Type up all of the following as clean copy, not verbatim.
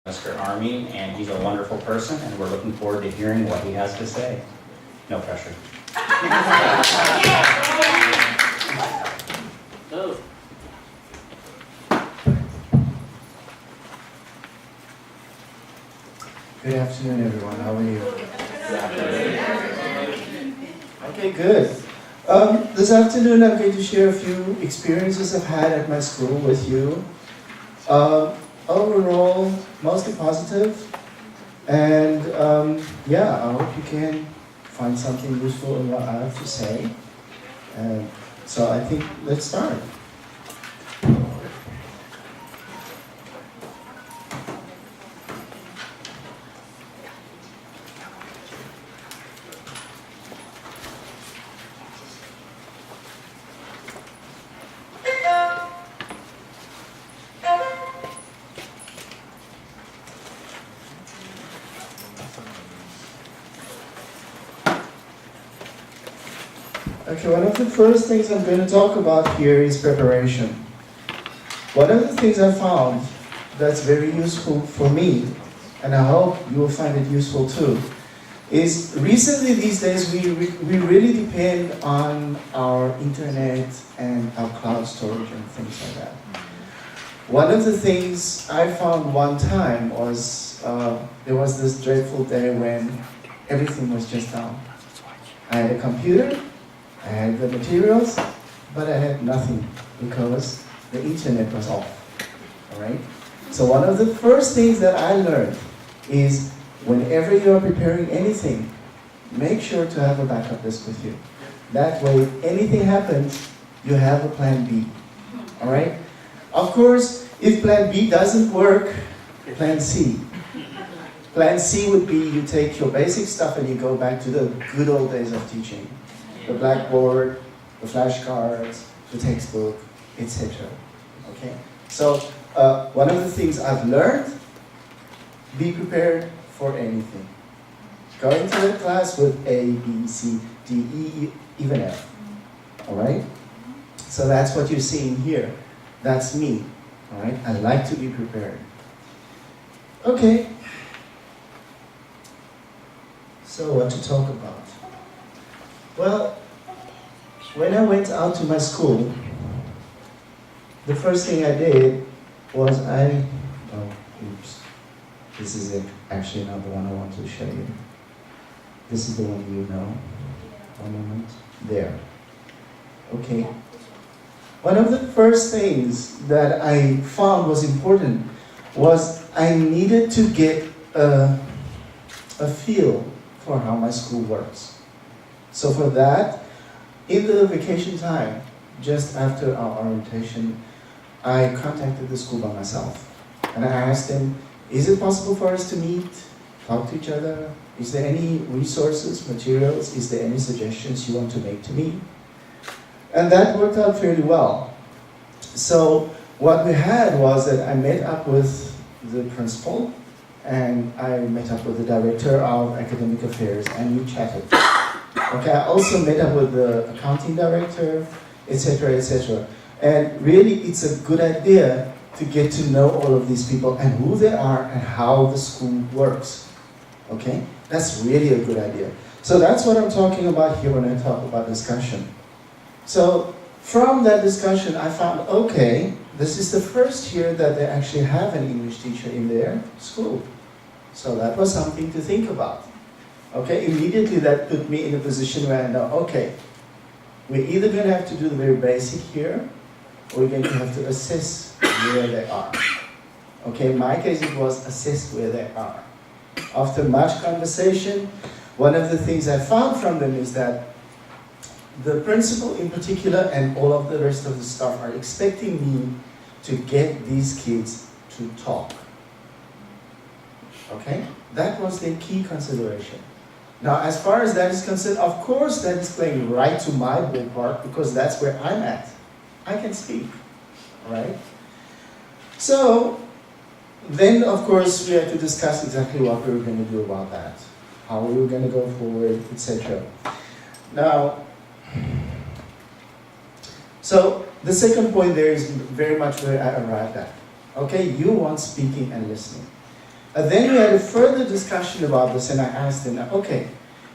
Mr. Armien, and he's a wonderful person, and we're looking forward to hearing what he has to say. No pressure. Good afternoon, everyone. How are you? Okay, good. This afternoon, I'm going to share a few experiences I've had at my school with you. Overall, mostly positive, and yeah, I hope you can find something useful in what I have to say. So I think let's start. Okay, one of the first things I'm going to talk about here is preparation. One of the things I found that's very useful for me, and I hope you will find it useful too, is recently these days we really depend on our internet and our cloud storage and things like that. One of the things I found one time was there was this dreadful day when everything was just down. I had a computer, I had the materials, but I had nothing because the internet was off. Alright? So one of the first things that I learned is whenever you are preparing anything, make sure to have a backup disk with you. That way, if anything happens, you have a plan B. Alright? Of course, if plan B doesn't work, plan C. Plan C would be you take your basic stuff and you go back to the good old days of teaching. The blackboard, the flashcards, the textbook, etc. Okay? So, one of the things I've learned, be prepared for anything. Go into the class with A, B, C, D, E, even F. Alright? So that's what you're seeing here. That's me. Alright? I like to be prepared. Okay. So what to talk about? Well, when I went out to my school, the first thing I did was this is actually not the one I want to show you. This is the one you know. One moment. There. Okay. One of the first things that I found was important was I needed to get a feel for how my school works. So for that, in the vacation time, just after our orientation, I contacted the school by myself. And I asked them, is it possible for us to meet, talk to each other? Is there any resources, materials? Is there any suggestions you want to make to me? And that worked out fairly well. So what we had was that I met up with the principal, and I met up with the director of academic affairs, and we chatted. Okay, I also met up with the accounting director, etc., etc. And really, it's a good idea to get to know all of these people and who they are and how the school works. Okay, that's really a good idea. So that's what I'm talking about here when I talk about discussion. So from that discussion, I found, okay, this is the first year that they actually have an English teacher in their school. So that was something to think about. Okay, immediately that put me in a position where I know, okay, we're either going to have to do the very basic here, or we're going to have to assess where they are. Okay, in my case it was assess where they are. After much conversation, one of the things I found from them is that the principal in particular and all of the rest of the staff are expecting me to get these kids to talk. Okay, that was their key consideration. Now, as far as that is concerned, of course that is playing right to my ballpark because that's where I'm at. I can speak, right? So, then of course we had to discuss exactly what we were going to do about that, how we were going to go forward, etc. Now, so the second point there is very much where I arrived at. Okay, you want speaking and listening. And then we had a further discussion about this, and I asked him, okay,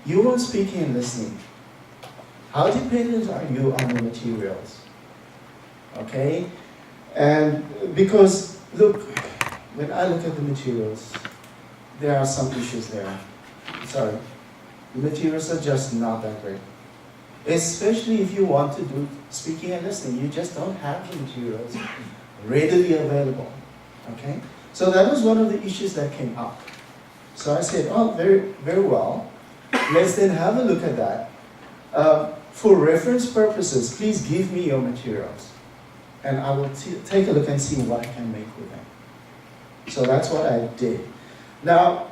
you want speaking and listening. How dependent are you on the materials? Okay? And because, look, when I look at the materials, there are some issues there. Sorry. The materials are just not that great. Especially if you want to do speaking and listening. You just don't have the materials readily available. Okay? So that was one of the issues that came up. So I said, oh, very, very well. Let's then have a look at that. For reference purposes, please give me your materials. And I will take a look and see what I can make with them. So that's what I did. Now,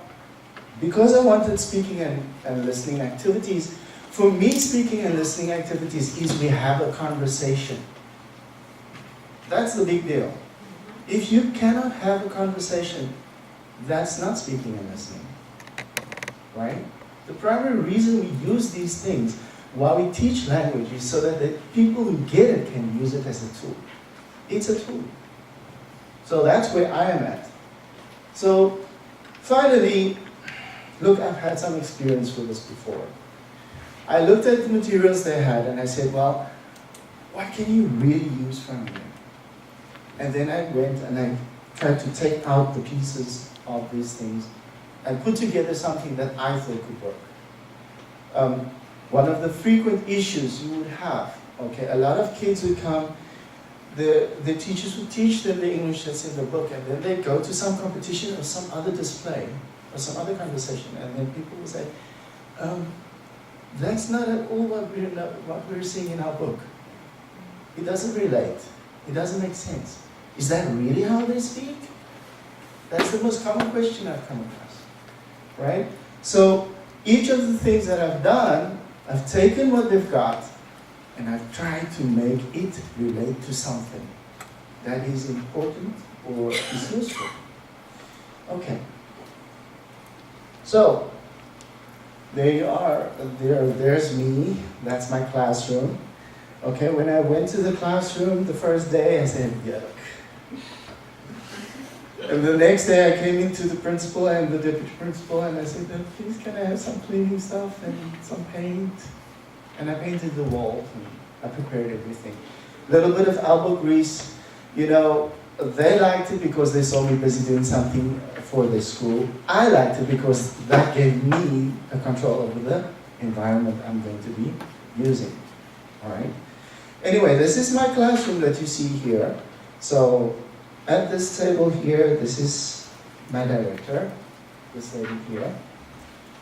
because I wanted speaking and listening activities, for me, speaking and listening activities is we have a conversation. That's the big deal. If you cannot have a conversation, that's not speaking and listening. Right? The primary reason we use these things while we teach language is so that the people who get it can use it as a tool. It's a tool. So that's where I am at. So finally, look, I've had some experience with this before. I looked at the materials they had and I said, well, what can you really use from here? And then I went and I tried to take out the pieces of these things and put together something that I thought could work. One of the frequent issues you would have, okay, a lot of kids would come, the teachers would teach them the English that's in the book, and then they go to some competition or some other display or some other conversation, and then people will say, that's not at all what we're seeing in our book. It doesn't relate. It doesn't make sense. Is that really how they speak? That's the most common question I've come across, right? So each of the things that I've done, I've taken what they've got and I've tried to make it relate to something that is important or is useful. Okay. So there you are. There's me. That's my classroom. Okay, when I went to the classroom the first day, I said, yuck. And the next day I came into the principal and the deputy principal and I said, please can I have some cleaning stuff and some paint? And I painted the walls and I prepared everything. A little bit of elbow grease. You know, they liked it because they saw me busy doing something for the school. I liked it because that gave me a control over the environment I'm going to be using. All right. Anyway, this is my classroom that you see here. So at this table here, this is my director, this lady here.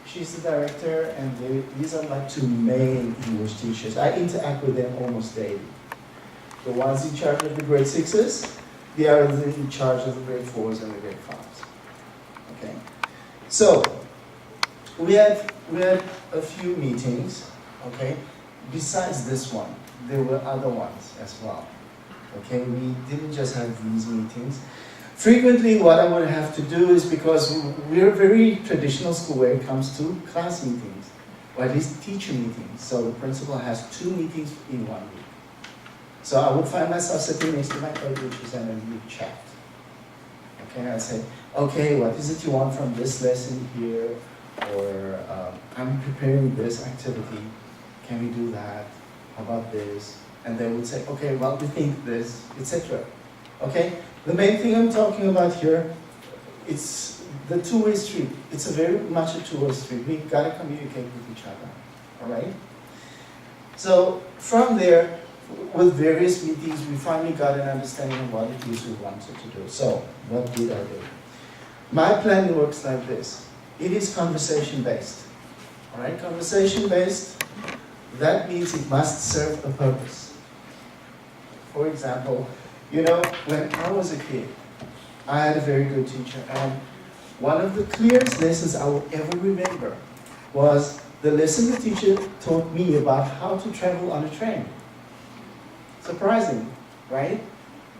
She's the director, and these are my two main English teachers. I interact with them almost daily. The ones in charge of the grade 6s, the others in charge of the grade 4s and the grade 5s. Okay. So we had a few meetings. Okay. Besides this one, there were other ones as well. Okay, we didn't just have these meetings. Frequently, what I would have to do is, because we're a very traditional school when it comes to class meetings, or at least teacher meetings. So the principal has 2 meetings in 1 week. So I would find myself sitting next to my co-teachers and then we would chat. Okay, I say, okay, what is it you want from this lesson here? Or I'm preparing this activity. Can we do that? How about this? And they would say, okay, well, we think this, etc. Okay? The main thing I'm talking about here, it's the two-way street. It's a very much a two-way street. We got to communicate with each other. All right? So from there, with various meetings, we finally got an understanding of what it is we wanted to do. So what did I do? My plan works like this. It is conversation-based. All right? Conversation-based. That means it must serve a purpose. For example, you know, when I was a kid, I had a very good teacher, and one of the clearest lessons I will ever remember was the lesson the teacher taught me about how to travel on a train. Surprising, right?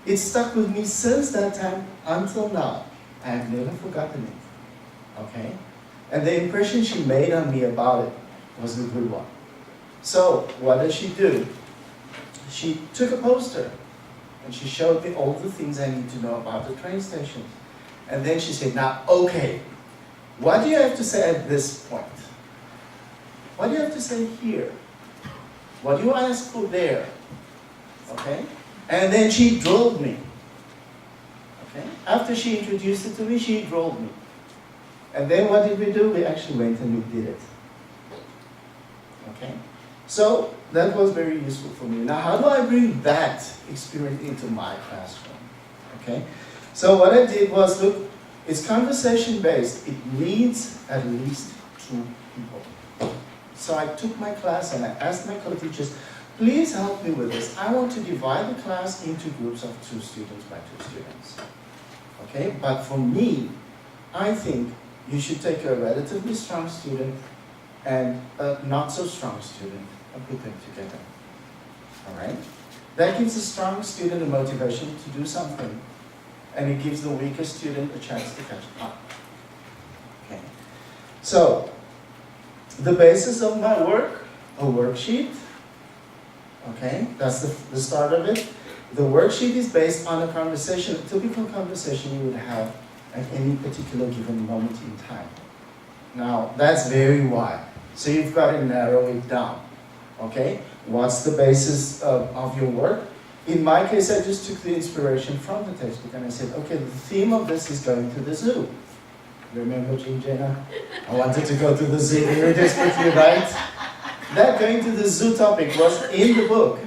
It stuck with me since that time until now. I have never forgotten it. Okay? And the impression she made on me about it was a good one. So, what does she do? She took a poster and she showed me all the things I need to know about the train stations. And then she said, now, okay, what do you have to say at this point? What do you have to say here? What do you ask for there? Okay? And then she drilled me. Okay? After she introduced it to me, she drilled me. And then what did we do? We actually went and we did it. Okay? So that was very useful for me. Now, how do I bring that experience into my classroom? Okay? So what I did was, look, it's conversation-based. It needs at least 2 people. So I took my class and I asked my co-teachers, please help me with this. I want to divide the class into groups of 2 students by 2 students. Okay? But for me, I think you should take a relatively strong student and a not so strong student and put them together. All right? That gives a strong student a motivation to do something, and it gives the weaker student a chance to catch up. Okay? So, the basis of my work, a worksheet. Okay? That's the start of it. The worksheet is based on a conversation, a typical conversation you would have at any particular given moment in time. Now, that's very wide. So you've got to narrow it down. Okay? What's the basis of your work? In my case, I just took the inspiration from the textbook and I said, okay, the theme of this is going to the zoo. Remember, Jean Jenna? I wanted to go to the zoo very desperately, right? That going to the zoo topic was in the book.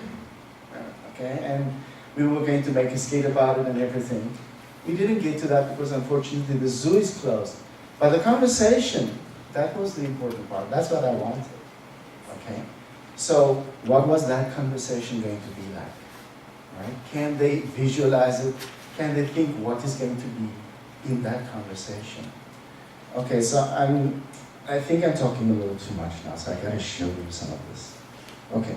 Okay? And we were going to make a skit about it and everything. We didn't get to that because unfortunately the zoo is closed. But the conversation, that was the important part. That's what I wanted. Okay? So what was that conversation going to be like? Right? Can they visualize it? Can they think what is going to be in that conversation? Okay, so I think I'm talking a little too much now, so I gotta show you some of this. Okay.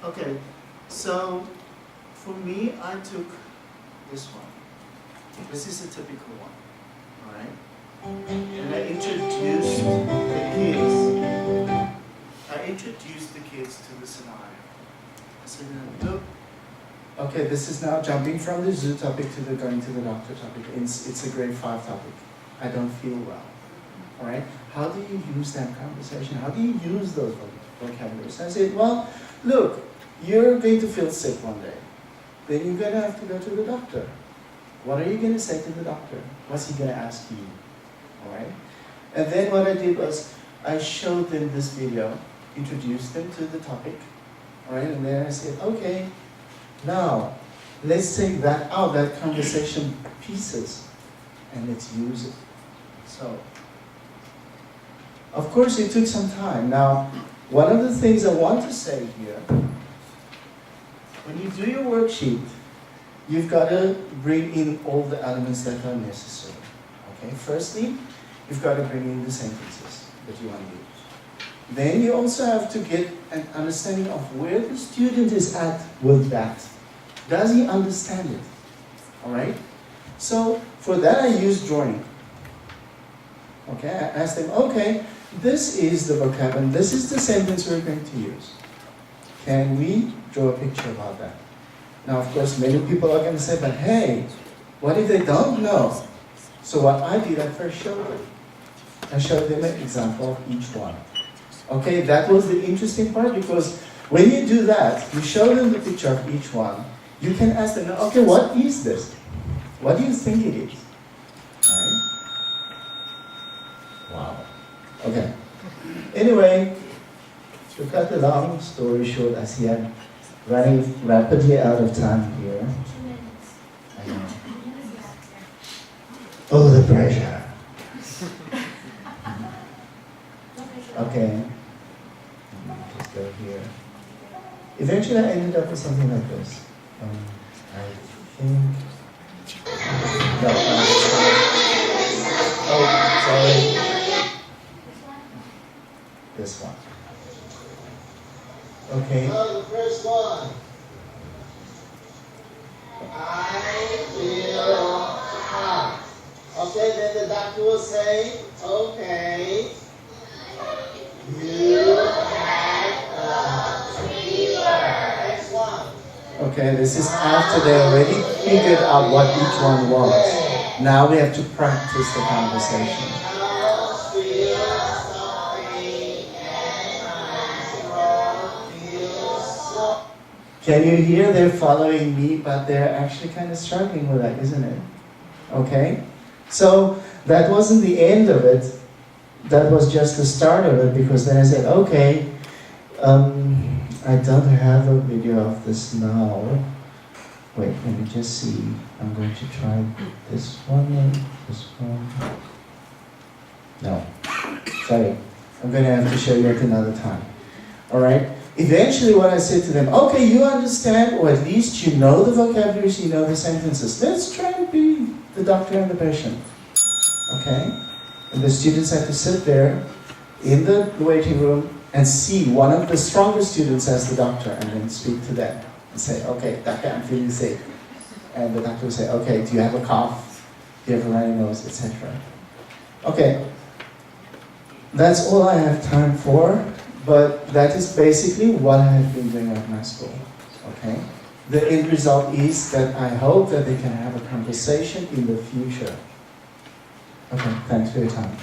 Okay, so for me, I took this one. This is a typical one, all right? And I introduced the kids to the scenario. I said, look, okay, this is now jumping from the zoo topic to the going to the doctor topic. It's a grade 5 topic. I don't feel well, all right? How do you use that conversation? How do you use those vocabularies? I said, well, look, you're going to feel sick one day. Then you're going to have to go to the doctor. What are you going to say to the doctor? What's he going to ask you? All right? And then what I did was I showed them this video, introduced them to the topic. All right? And then I said, okay, now let's take that out, that conversation pieces, and let's use it. So, of course, it took some time. Now, one of the things I want to say here, when you do your worksheet, you've got to bring in all the elements that are necessary. Okay? Firstly, you've got to bring in the sentences that you want to use. Then you also have to get an understanding of where the student is at with that. Does he understand it? All right? So for that, I use drawing. Okay? I ask them, okay, this is the vocabulary, this is the sentence we're going to use. Can we draw a picture about that? Now, of course, many people are going to say, but hey, what if they don't know? So what I did, I first showed them. I showed them an example of each one. Okay, that was the interesting part, because when you do that, you show them the picture of each one, you can ask them, okay, what is this? What do you think it is? Right? Wow. Okay. Anyway, to cut the long story short, I see I'm running rapidly out of time here. 2 minutes. I know. Oh, the pressure. Okay. Just go here. Eventually I ended up with something like this. I think... No, oh, sorry. this one. Okay? So the first one. I feel hot. Okay, then the doctor will say, okay, you had a fever. Next one. Okay, this is after they already figured out what each one was. Now we have to practice the conversation. I feel something and my throat feels so. Can you hear they're following me, but they're actually kind of struggling with that, isn't it? Okay? So that wasn't the end of it. That was just the start of it, because then I said, okay, I don't have a video of this now. Wait, let me just see. I'm going to try this one and this one. No, sorry. I'm going to have to show you at another time. Alright? Eventually what I said to them, okay, you understand, or at least you know the vocabularies, you know the sentences. Let's try and be the doctor and the patient. Okay? And the students had to sit there in the waiting room and see one of the stronger students as the doctor, and then speak to them and say, okay, doctor, I'm feeling sick. And the doctor will say, okay, do you have a cough? Do you have a runny nose, etc. Okay. That's all I have time for, but that is basically what I have been doing at my school. Okay? The end result is that I hope that they can have a conversation in the future. Okay, thanks for your time.